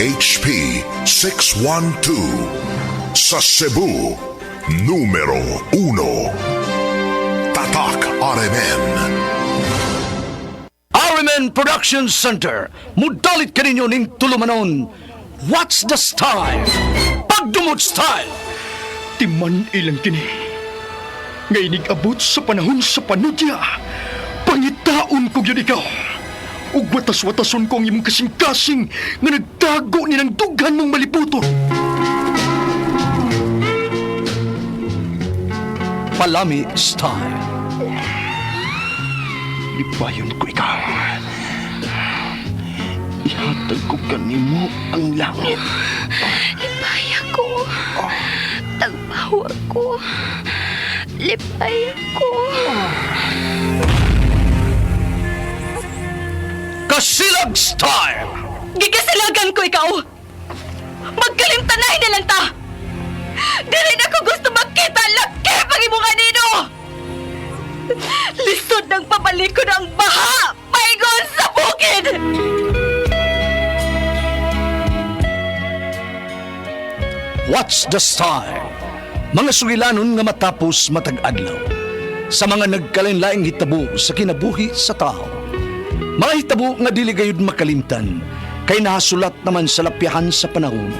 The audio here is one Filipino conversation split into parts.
HP 612. Sa Cebu, numero 1. Tatak RMN. RMN Production Center, mudalit ka ninyo ning tulumanon. What's the style? Pagdumot style! Timan ilang kini. Ngay abot sa panahon sa panudya. Pangitaon ko yun ikaw. Ug watas-watason ko ang imong kasing-kasing nga nagtago ni ng dughan mong maliputon. Palami style. Lipayon ko ikaw. Ihatag ko kanimo ang langit. Lipaya ko. Tagpawa ko. Lipaya ko. Kasilag style! Gigasilagan ko ikaw. Magkalimtanahin na lang ta. Dili na ko gusto makita laki pag imong kanino. Lisod ng papalikod ang baha. Paigon sa bukid. What's the style? Mga sugilanon nga matapos matag-adlaw. Sa mga nagkalain-laing hitabo sa kinabuhi sa tao. Mga hitabo nga dili gayud makalimtan, kay nahasulat naman sa lapyahan sa panahon,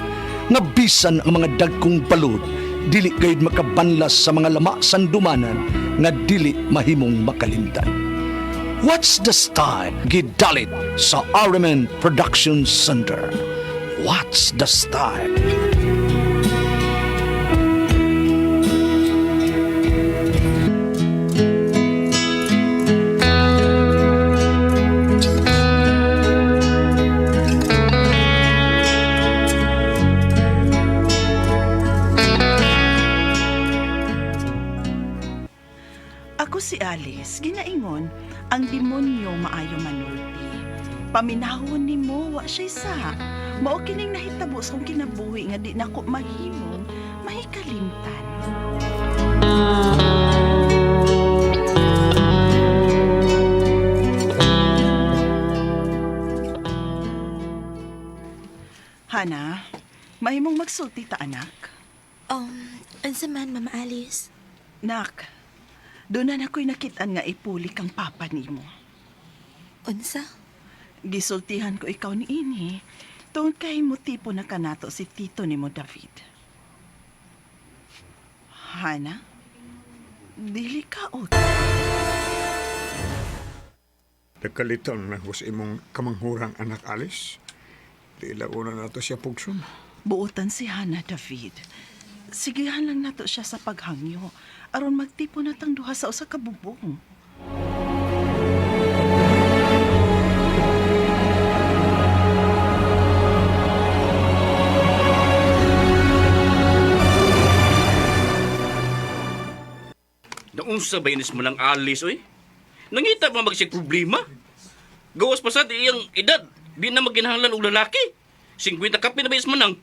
nga bisan ang mga dagkong balod, dili gayud makabanlas sa mga lama sandumanan, nga dili mahimong makalimtan. What's the style? Gidalit sa RMN Production Center. What's the style? Ako si Alice, ginaingon, ang demonyo maayo manulti. Paminahon ni mo, wa siya isa. Mao kining nahitabo sa akong kinabuhi nga di nako mahimong mahikalimtan. Hana, mahimong magsulti ta anak. Unsa man, Mama Alice? Nak, doon na ako'y nakitaan nga ipulik ang papa nimo. Unsa? Gisultihan ko ikaw ni Ini. Tungod kay motibo na kanato si tito ni mo David. Hana, dili ka o. Nagkalitan na ko sa imong kamanghurang anak Alice. Tila una na to siya pugson. Buutan si Hana, David. Sigihan lang nato siya sa paghangyo. Aron magtipo na tang duha sa usa ka bubong. Naunsa ba inis mo ng Alice, oy? Nangita pa magsig problema? Gawas pa sa iyang edad, di na maginahanglan og lalaki. 50 kape na ba is manang?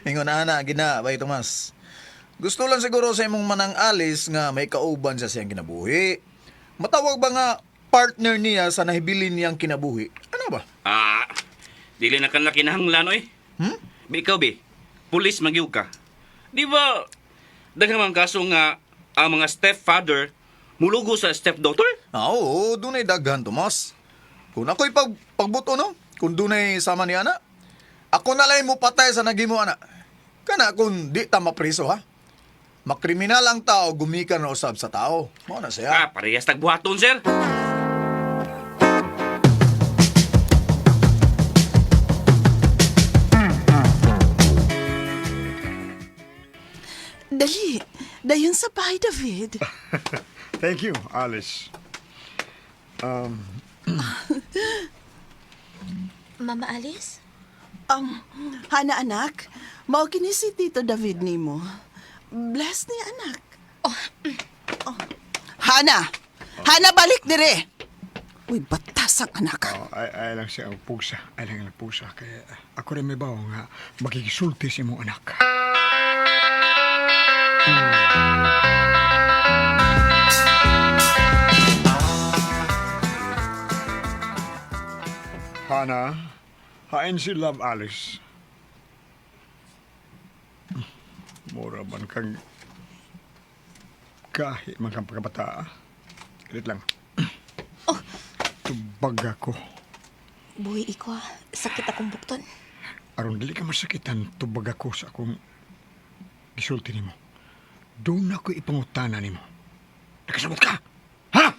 Ingon na, gina, bay Tomas. Gusto lang siguro sa imong manang Alice nga may kauban sa siyang kinabuhi. Matawag ba nga partner niya sa nahibilin niyang kinabuhi? Ano ba? Dili na ka na kinahanglan, oy. Ikaw, be, pulis magyug ka. Di ba, daghang mga kaso nga ang mga stepfather mulugo sa stepdaughter? Oo, dunay daghan, Tomas. Kung ako'y pagbuto, no? Kung dunay sama ni ana, ako na lang mo patay sa nagimo ana. Kana kung di ta mapriso, ha? Makriminal ang tao, gumikan na usab sa tao. Mao na siya. Parehas tagbuhaton, sir. Dali, dayon sa bahay, David. Thank you, Alice. Mama Alice? Hana anak, mao kini si Tito David nimo. Bless ni anak. Oh. Hana! Hana, balik dire! Uy, batas ang anak. Ay lang siya ang pusa. Ay lang ang pusa. Kaya ako rin may bawa nga magigisulti si mong anak. Hana, Hain si Love Alice. Mura man kang kahit man kang pagkabata. Galit lang. Tubag ako. Buhi iko, sakit akong bukton. Aron dili ka masakitan, tubag ako sa akong gisulti nimo. Doon ako ipangutana nimo. Nakasabot ka? Ha?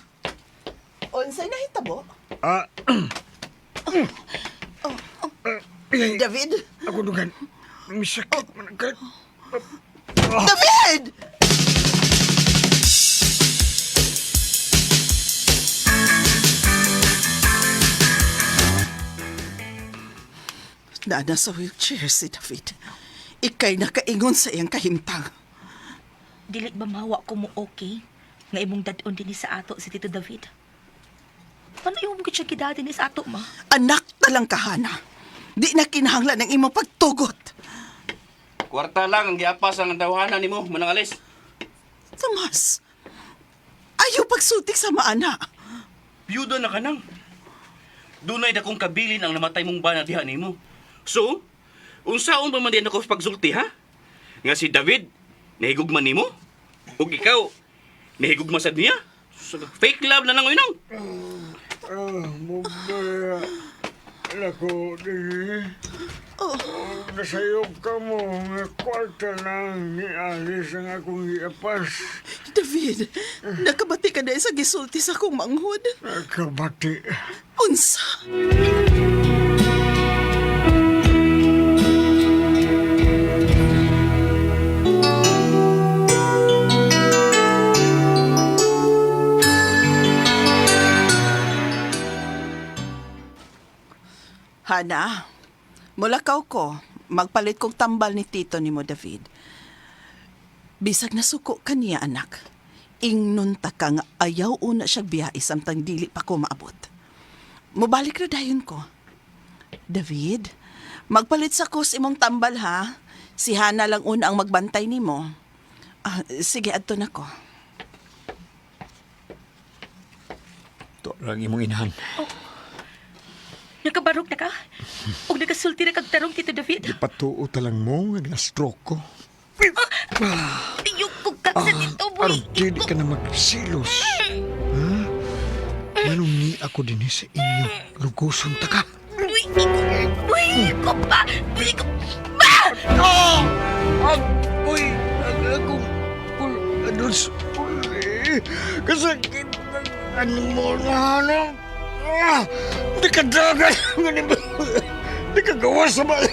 Unsay nahitabo? David? Ako dugan. Misakit man ang kalit. David! Nana sa wheelchair si David. Ikay nakaingon sa iyang kahimtang. Dili ba mawa ko mo okay? Nga imong dadon din sa ato si Tito David. Paano yung mga siya kidati ni sa ato, ma? Anak talang kahana. Di na kinahanglan ng imong pagtugot. Kwarta lang ang giapas ang dawahanan nimo, Manang Alice. Tomas, ayaw pagsultik sa maana. Byuda na ka nang. Dunay dakong kabilin ang namatay mong bana diha nimo. So, unsaon ba man din ako pagsulti, ha? Nga si David, nahigugman nimo? Ug ikaw, nahigugma sad niya? So, fake love na nangoy nang. Mubaya. Lako, di. Nasayop ka mo. Nga kwarta lang ni Alice ang akong iapas. David, nakabati ka na sa gisulti sa akong manghod. Nakabati. Unsa? Hana, mulakaw ko, magpalit kong tambal ni Tito ni mo, David. Bisag nasuko ka niya, anak. Ingnon ta ka nga ayaw una siya biyai samtang dili pa ko maabot. Mubalik na dayon ko. David, magpalit sa kus imong tambal, ha? Si Hana lang una ang magbantay ni mo. Sige, adto na ko. Ito lang imong inahan. Nakabarog na ka? O nakasulti na kagtarong, Tito David? Ipatuo talang mo nga na-stroke ko. Iyok ko ka sa Tito, boy. Aron dili ka na magsilos. Ha? Manong ni ako din sa inyo. Luguson ta ka. Uy, iko pa! Uy, iko pa! Uy, akong ados uli. Kasakit ng ano mo na hanap. Di ka dagat. Di ka gawa sa bali.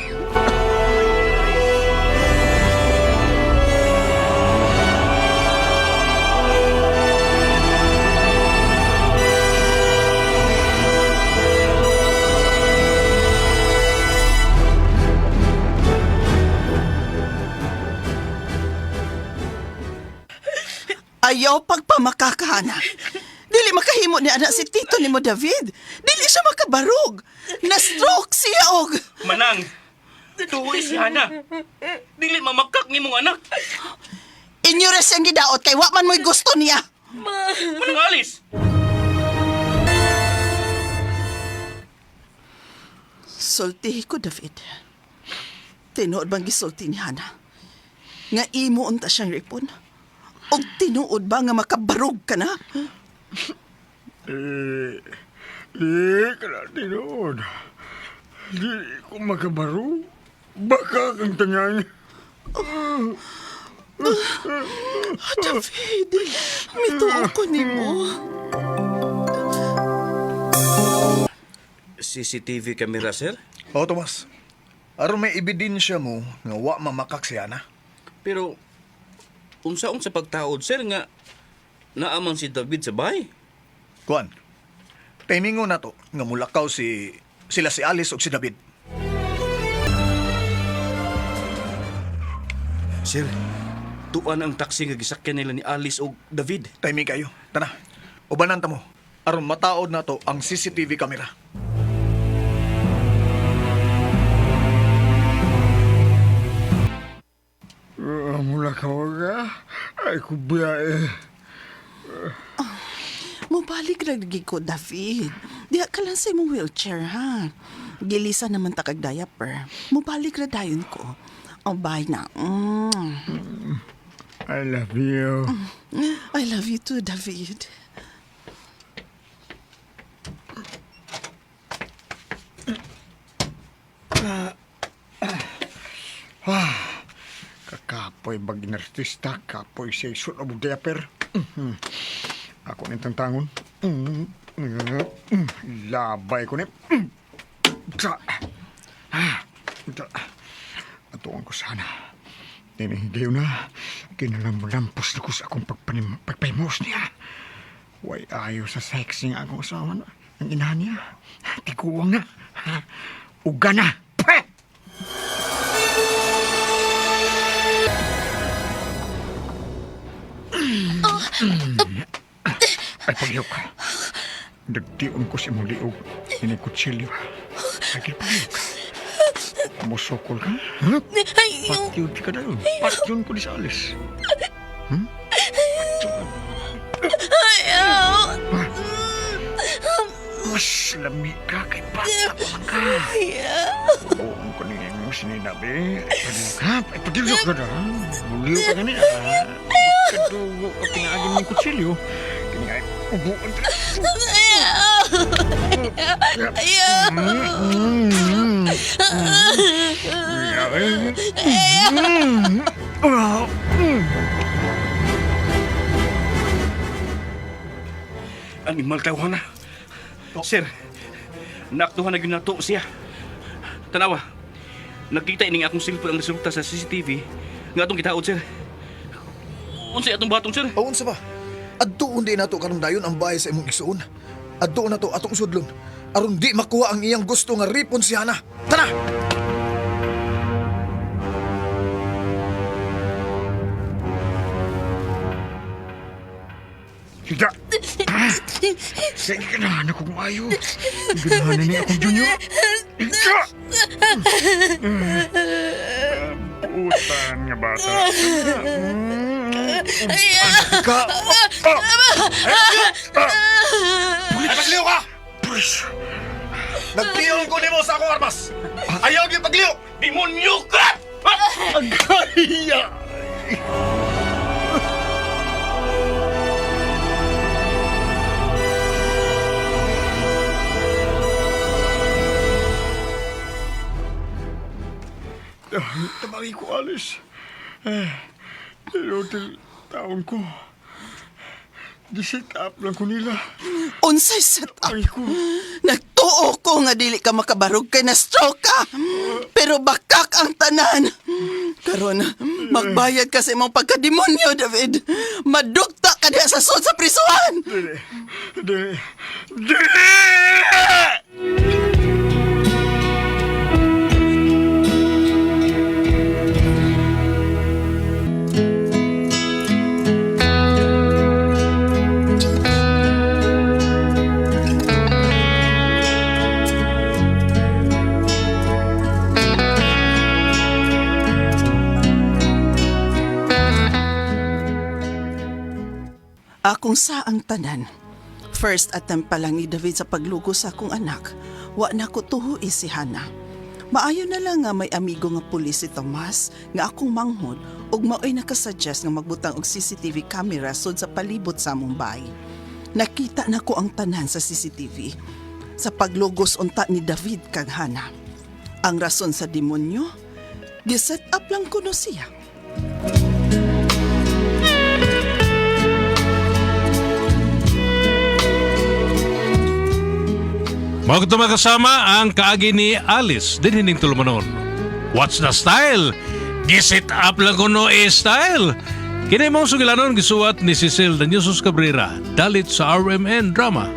Ayaw pagpamakakana. Dili makahimo ni anak si Tito ni mo, David. Dili siya makabarog. Na-stroke siya, og. Manang, tuloy si Hana. Dili mamakak ni mong anak. Inyo rin siyang gidaot kay wa man mo'y gusto niya. Manang Alice. Sulti ko, David. Tinuod bang gisulti ni Hana? Nga imo unta siyang ripon? Og tinuod ba nga makabarog ka na? Di ka na tinood. Di ko makabaro. Baka kang tanyay. David, mituo ko ni mo. CCTV camera, sir? Oo, Tomas. Aron may ebidensya mo nga wa mamakak si Hana. Pero, unsaon sa pagtaod, sir, nga naaman si David sa bahay? Kuan, timingo na to nga mulakaw sila si Alice o si David. Sir, tuan ang taxi nga gisakyan nila ni Alice o David. Timing kayo. Tana, ubanan ta mo. Aron mataod na to ang CCTV camera. Mula ka waga. Ay kubiyae. Mubalik lagi ko, David. Diya ka lang sa imong wheelchair, ha? Gilisa naman ta kag diaper. Mubalik ra dayon ko. Oh, bye na. I love you. I love you too, David. Kakapoy baging artista, kapoy siya isun o diaper. Ako nitang tangon. Labay ko ni. Atuan ko sana. Ninihigayo na. Kinalampos na ko sa akong pagpaymos niya. Way ayaw sa sexy nga akong asawa na. Ang inahan niya. Tikuwang na. Uga na. Pwet! Ay, pagliw ka. Nagdion ko si mong liog. Inikutsilyo. Ay, pagliw ka. Musokol ka? Ha? Patyod ka na yun. Patyon ko di sa alis. Patyon. Mas lami ka kay bata ka. Buong ko niya mo sininabi. Ay, pagliw ka na. Buliw ka ganit. Kadugo ka pinaagin ng kutsilyo. Kaya ubuan ka. Animal tayo na. Sir, naaktuhan na ginato siya. Tanawa, nakita ining akong cellphone ang resulta sa CCTV nga atong kitaod, sir. Unsay atong batong, sir? O, unsa ba? Adtuon di nato karong dayon ang bahay sa imong igsuon. Adtuon nato atong sudlon. Aron di makuha ang iyang gusto nga ripon si Hana. Tara! Tidak! Sige ka na, anak kong ayo. Ganahan na niya akong junior. Ika! Putan nga bata. Ika! Ay, pagliw ka! Pulis! Nagtiyon ko nimo sa akong armas. Ayaw gyud pagliw. Demonyo ka! Agaya! Tabagi ko, Alice. Pero taon ko. Di-set up lang ko nila. Unsay set up? Ay ko. Nagtuo ko nga dili ka makabarog kay na stroke ka. Pero bakak ang tanan. Karon, magbayad ka sa imong pagkademonyo, David. Madugta ka diha sa sud sa prisuhan. Dili. Akong saang tanan. First attempt pa lang ni David sa paglugo sa akong anak. Wa na ko tuhui si Hana. Maayo na lang nga may amigo nga pulis si Tomas nga akong manghod ug maoy nakasuggest nga magbutang og CCTV camera sud sa palibot sa among bahay. Nakita na ko ang tanan sa CCTV sa paglugos unta ni David kag Hana. Ang rason sa demonyo, gi-set up lang kuno siya. Mga kutuma kasama ang kaagi ni Alice din hining tulumanon. What's the style? Gisit up lang kuno style. Kini mong sugilanon gisuwat ni Cecil Danyosos Cabrera dalit sa RMN Drama.